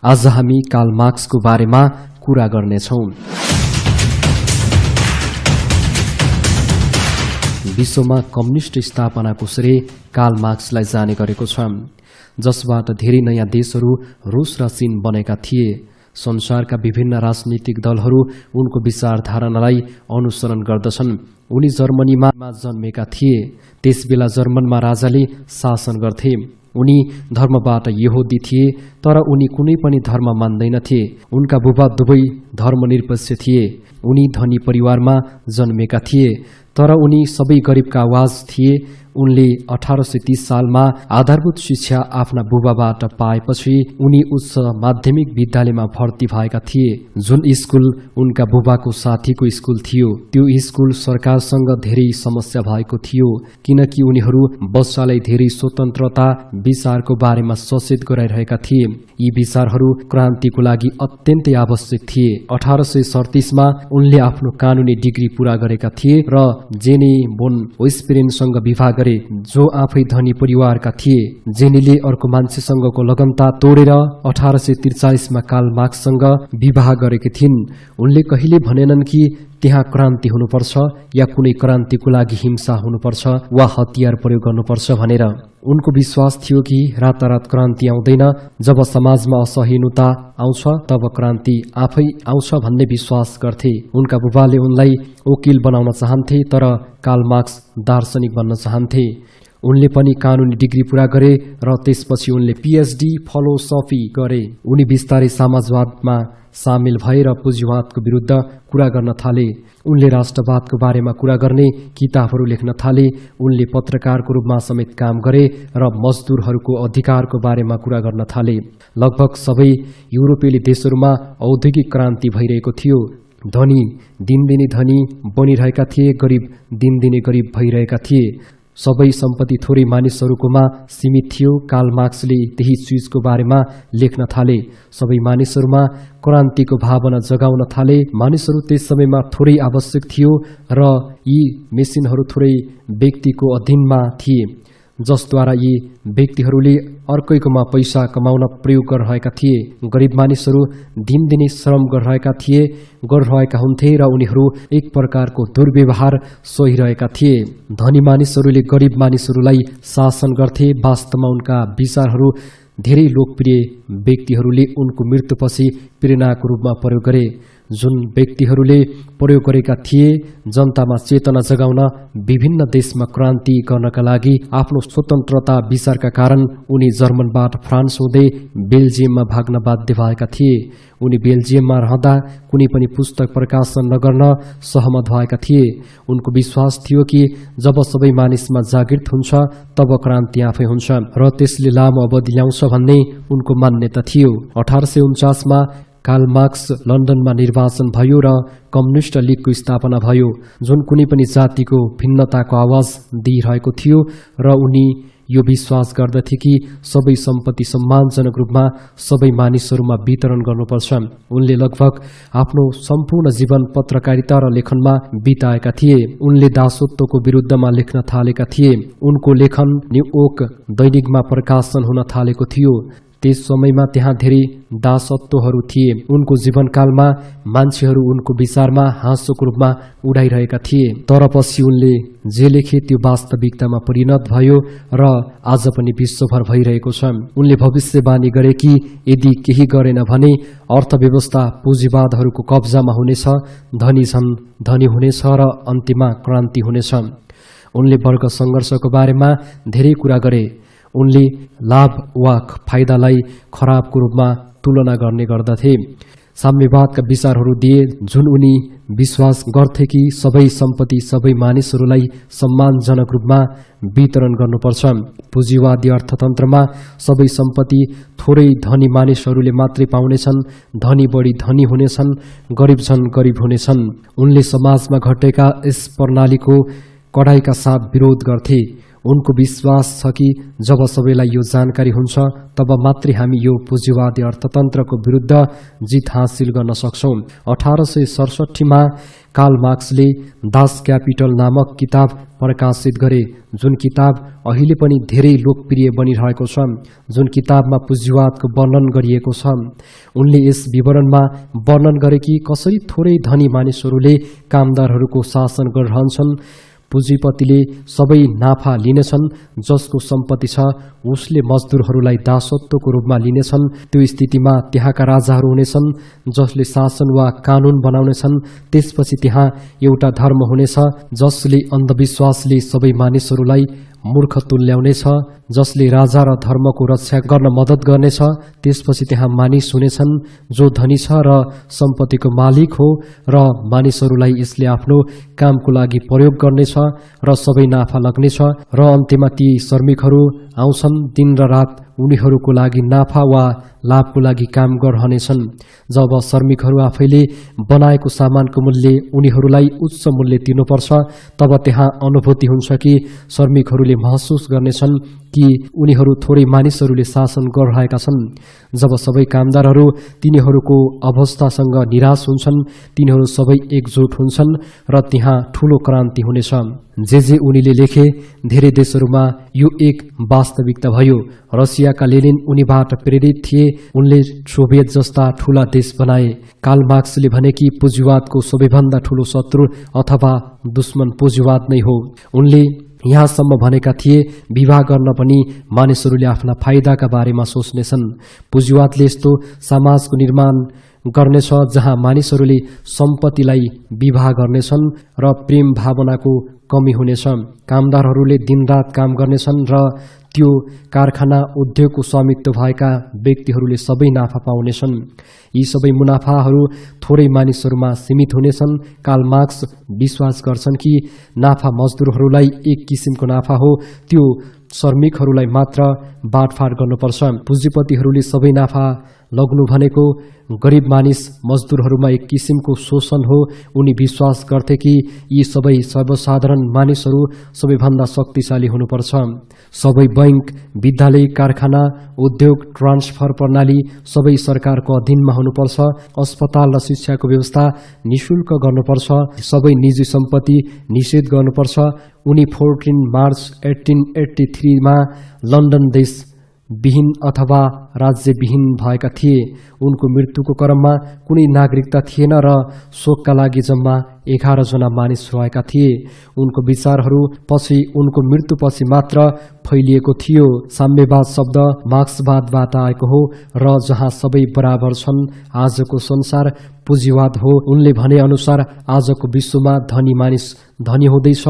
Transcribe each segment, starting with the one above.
आज हामी कार्ल मार्क्सको बारेमा कुरा गर्नेछौं। विश्वमा कम्युनिस्ट स्थापनाको श्रेय कार्ल मार्क्सलाई जाने गरेको छ, जसबाट धेरै नयाँ देशहरू रुस र चीन बनेका थिए। संसारका विभिन्न राजनीतिक दलहरू उनको विचारधारालाई अनुसरण गर्दछन्। उनी जर्मनीमा जन्मेका थिए। त्यसबेला जर्मनमा राजाले शासन गर्थे। उनी धर्मबाट यहुदी थिए, तर उनी कुनै पनि धर्म मान्दैनथे। उनका बुबा दुवै धर्मनिरपेक्ष थिए। उनी धनी परिवारमा जन्मेका थिए, तर उनी सबै गरिबका आवाज थिए। उनले 1830 सालमा आधारभूत शिक्षा आफ्ना बुबाबाट पाएपछि उनी उच्च माध्यमिक विद्यालयमा भर्ती भएका थिए, जुन स्कुल उनका बुबाको साथीको स्कुल थियो। त्यो स्कुल सरकारसँग धेरै समस्या भएको थियो, किनकि उनीहरू बच्चालाई धेरै स्वतन्त्रता विचारको बारेमा सचेत गराइरहेका थिए। यी विचारहरू क्रान्तिको लागि अत्यन्तै आवश्यक थिए। 1837 मा उनले आफ्नो कानुनी डिग्री पूरा गरेका थिए र जेनी बोन वेस्पेरेनसँग विवाह गरे, जो आफै धनी परिवारका थिए। जेनीले अर्को मान्छेसँगको लगनता तोडेर 1843 मा कार्ल मार्क्ससँग विवाह गरेकी थिइन्। उनले कहिले भनेनन् कि त्यहाँ क्रान्ति हुनुपर्छ या कुनै क्रान्तिको लागि हिंसा हुनुपर्छ वा हतियार प्रयोग गर्नुपर्छ भनेर। उनको विश्वास थियो कि रातारात क्रान्ति आउँदैन, जब समाजमा असहिष्णुता आउँछ तब क्रान्ति आफै आउँछ भन्ने विश्वास गर्थे। उनका बुबाले उनलाई वकिल बनाउन चाहन्थे, तर कार्ल मार्क्स दार्शनिक बन्न चाहन्थे। उनले पनि कानुनी डिग्री पूरा गरे र त्यसपछि उनले पीएचडी फिलोसफी गरे। उनी बिस्तारै समाजवादमा सामेल भएर पुँजीवादको विरुद्ध कुरा गर्न थाले। उनले राष्ट्रवादको बारेमा कुरा गर्ने किताबहरू लेख्न थाले। उनले पत्रकारको रूपमा समेत काम गरे र मजदुरहरूको अधिकारको बारेमा कुरा गर्न थाले। लगभग सबै युरोपेली देशहरूमा औद्योगिक क्रान्ति भइरहेको थियो। धनी दिनदिनै धनी बनिरहेका थिए, गरिब दिनदिनै गरिब भइरहेका थिए। सबै सम्पत्ति थोरै मानिसहरूकोमा सीमित थियो। कार्ल मार्क्सले त्यही चीजको बारेमा लेख्न थाले। सबै मानिसहरूमा क्रान्तिको भावना जगाउन थाले। मानिसहरू त्यस समयमा थोरै आवश्यक थियो र यी मेसिनहरू थोरै व्यक्तिको अधीनमा थिए, जसद्वारा यी व्यक्तिहरूले अर्कैकोमा पैसा कमाउन प्रयोग गरिरहेका थिए। गरिब मानिसहरू दिनदिनै श्रम गरिरहेका हुन्थे र उनीहरू एक प्रकारको दुर्व्यवहार सहिरहेका थिए। धनी मानिसहरूले गरिब मानिसहरूलाई शासन गर्थे। वास्तवमा उनका विचारहरू धेरै लोकप्रिय व्यक्तिहरूले उनको मृत्युपछि प्रेरणाको रूपमा प्रयोग गरे, जुन व्यक्तिहरूले प्रयोग गरेका थिए जनतामा चेतना जगाउन। विभिन्न देशमा क्रान्ति गर्नका लागि आफ्नो स्वतन्त्रता विचारका कारण उनी जर्मनबाट फ्रान्स हुँदै बेल्जियममा भाग्न बाध्य भएका थिए। उनी बेल्जियममा रहँदा कुनै पनि पुस्तक प्रकाशन नगर्न सहमत भएका थिए। उनको विश्वास थियो कि जब सबै मानिसमा जागृत हुन्छ तब क्रान्ति आफै हुन्छ र त्यसले लामो अवधि ल्याउँछ भन्ने उनको मान्यता थियो। 1849 मा कार्ल मार्क्स लन्डनमा निर्वाचन भयो र कम्युनिस्ट लीगको स्थापना भयो, जुन कुनै पनि जातिको भिन्नताको आवाज दिइरहेको थियो र उनी यो विश्वास गर्दथे कि सबै सम्पत्ति सम्मानजनक रूपमा सबै मानिसहरूमा वितरण गर्नुपर्छ। उनले लगभग आफ्नो सम्पूर्ण जीवन पत्रकारिता र लेखनमा बिताएका थिए। उनले दासत्वको विरुद्धमा लेख्न थालेका थिए। उनको लेखन न्युयोर्क दैनिकमा प्रकाशन हुन थालेको थियो। त्यस समयमा त्यहाँ धेरै दासत्वहरू थिए। उनको जीवनकालमा मान्छेहरू उनको विचारमा हाँसोको रूपमा उडाइरहेका थिए, तर पछि उनले जे लेखे त्यो वास्तविकतामा परिणत भयो र आज पनि विश्वभर भइरहेको छ। उनले भविष्यवाणी गरे कि यदि केही गरेन भने अर्थव्यवस्था पुँजीवादहरूको कब्जामा हुनेछ, धनी झन् धनी हुनेछ र अन्त्यमा क्रान्ति हुनेछ। उनले वर्ग सङ्घर्षको बारेमा धेरै कुरा गरे। उनले लाभ वा फाइदालाई खराबको रूपमा तुलना गर्ने गर्दथे। साम्यवादका विचारहरू दिए, जुन उनी विश्वास गर्थे कि सबै सम्पत्ति सबै मानिसहरूलाई सम्मानजनक रूपमा वितरण गर्नुपर्छ। पुँजीवादी अर्थतन्त्रमा सबै सम्पत्ति थोरै धनी मानिसहरूले मात्रै पाउनेछन्, धनी बढी धनी हुनेछन्, गरिब झन् गरिब हुनेछन्। उनले समाजमा घटेका यस प्रणालीको कडाइका साथ विरोध गर्थे। उनको विश्वास छ कि जब सबैलाई यो जानकारी हुन्छ तब मात्रै हामी यो पुँजीवादी अर्थतन्त्रको विरुद्ध जित हासिल गर्न सक्छौं। 1867 मा कार्ल मार्क्सले दास क्यापिटल नामक किताब प्रकाशित गरे, जुन किताब अहिले पनि धेरै लोकप्रिय बनिरहेको छ, जुन किताबमा पुँजीवादको वर्णन गरिएको छ। उनले यस विवरणमा वर्णन गरे कि कसरी थोरै धनी मानिसहरूले कामदारहरूको शासन गरिरहन्छन्। पुँजीपतिले सबै नाफा लिनेछन्, जसको सम्पत्ति छ उसले मजदुरहरूलाई दासत्वको रूपमा लिनेछन्। त्यो स्थितिमा त्यहाँका राजाहरू हुनेछन् जसले शासन वा कानून बनाउनेछन्। त्यसपछि त्यहाँ एउटा धर्म हुनेछ जसले अन्धविश्वासले सबै मानिसहरूलाई मूर्ख तुल्याउनेछ, जसले राजा र धर्मको रक्षा गर्न मद्दत गर्नेछ। त्यसपछि त्यहाँ मानिस हुनेछन् जो धनी छ र सम्पत्तिको मालिक हो र मानिसहरूलाई यसले आफ्नो कामको लागि प्रयोग गर्नेछ र सबै नाफा लाग्नेछ। र अन्त्यमा ती श्रमिकहरू आउँछन्, दिन र रात उनीहरूको लागि नाफा वा लाभको लागि काम गरिरहनेछन्। जब श्रमिकहरू आफैले बनाएको सामानको मूल्य उनीहरूलाई उच्च मूल्य तिर्नुपर्छ, तब त्यहाँ अनुभूति हुन्छ कि श्रमिकहरूले महसुस गर्नेछन् कि उनीहरू थोरै मानिसहरूले शासन गरिरहेका छन्। जब सबै कामदारहरू तिनीहरूको अवस्थासँग निराश हुन्छन्, तिनीहरू सबै एकजुट हुन्छन् र त्यहाँ ठूलो क्रान्ति हुनेछ। जे उनीले लेखे, धेरै देशहरूमा यो एक वास्तविकता भयो। रसियाका लेनिन उनीबाट प्रेरित थिए, उनले सोभियत जस्ता ठूला देश बनाए। कार्ल मार्क्सले भने कि पुँजीवादको सबैभन्दा ठूलो शत्रु अथवा दुश्मन पुँजीवाद नै हो। उनले यहाँसम्म भनेका थिए, विवाह गर्न पनि मानिसहरूले आफ्ना फाइदाका बारेमा सोच्नेछन्। पुँजीवादले यस्तो समाजको निर्माण गर्नेछ जहाँ मानिसहरूले सम्पत्तिलाई विवाह गर्नेछन् र प्रेम भावनाको कमी हुनेछ। कामदारहरूले दिनरात काम गर्नेछन् र त्यो कारखाना उद्योगको स्वामित्व भएका व्यक्तिहरूले सबै नाफा पाउनेछन्। यी सबै मुनाफाहरू थोरै मानिसहरूमा सीमित हुनेछन्। कार्ल मार्क्स विश्वास गर्छन् कि नाफा मजदुरहरूलाई एक किसिमको नाफा हो, त्यो श्रमिकहरूलाई मात्र बाँडफाँड गर्नुपर्छ। पुँजीपतिहरूले सबै नाफा लग्नु भनेको गरिब मानिस मजदुरहरूमा एक किसिमको शोषण हो। उनी विश्वास गर्थे कि यी सबै सर्वसाधारण मानिसहरू सबैभन्दा शक्तिशाली हुनुपर्छ। सबै बैंक, विद्यालय, कारखाना, उद्योग, ट्रान्सफर प्रणाली सबै सरकारको अधीनमा हुनुपर्छ। अस्पताल र शिक्षाको व्यवस्था निशुल्क गर्नुपर्छ। सबै निजी सम्पत्ति निषेध गर्नुपर्छ। उनी 14 मार्च 1883 मा लन्डन देश विहीन अथवा राज्यविहीन भएका थिए। उनको मृत्युको क्रममा कुनै नागरिकता थिएन र शोकका लागि जम्मा 11 जना मानिस रहेका थिए। उनको विचारहरू पछि उनको मृत्युपछि मात्र फैलिएको थियो। साम्यवाद शब्द मार्क्सवादबाट आएको हो र जहाँ सबै बराबर छन् आजको संसार पुँजीवाद हो। उनले भने अनुसार आजको विश्वमा धनी मानिस धनी हुँदैछ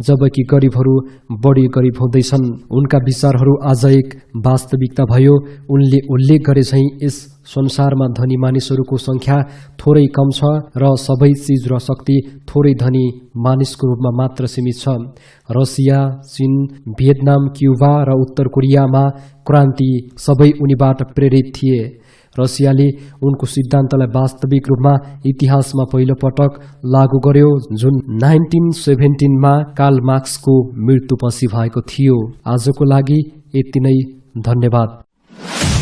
जबकि गरिबहरू बढी गरिब हुँदैछन्। उनका विचारहरू आज एक वास्तविकता भयो। उनले उल्लेख गरे झैं यस संसारमा धनी मानिसहरूको संख्या थोरै कम छ र सबै चीज र शक्ति थोरै धनी मानिसको रूपमा मात्र सीमित छ। रसिया, चीन, भियतनाम, क्युबा र उत्तर कोरियामा क्रान्ति सबै उनीबाट प्रेरित थिए। रसियाले उनको सिद्धान्तलाई वास्तविक रूपमा इतिहासमा पहिलो पटक लागू गर्यो, जुन 1917 मा कार्ल मार्क्सको मृत्युपछि भएको थियो। आजको लागि यति नै, धन्यवाद।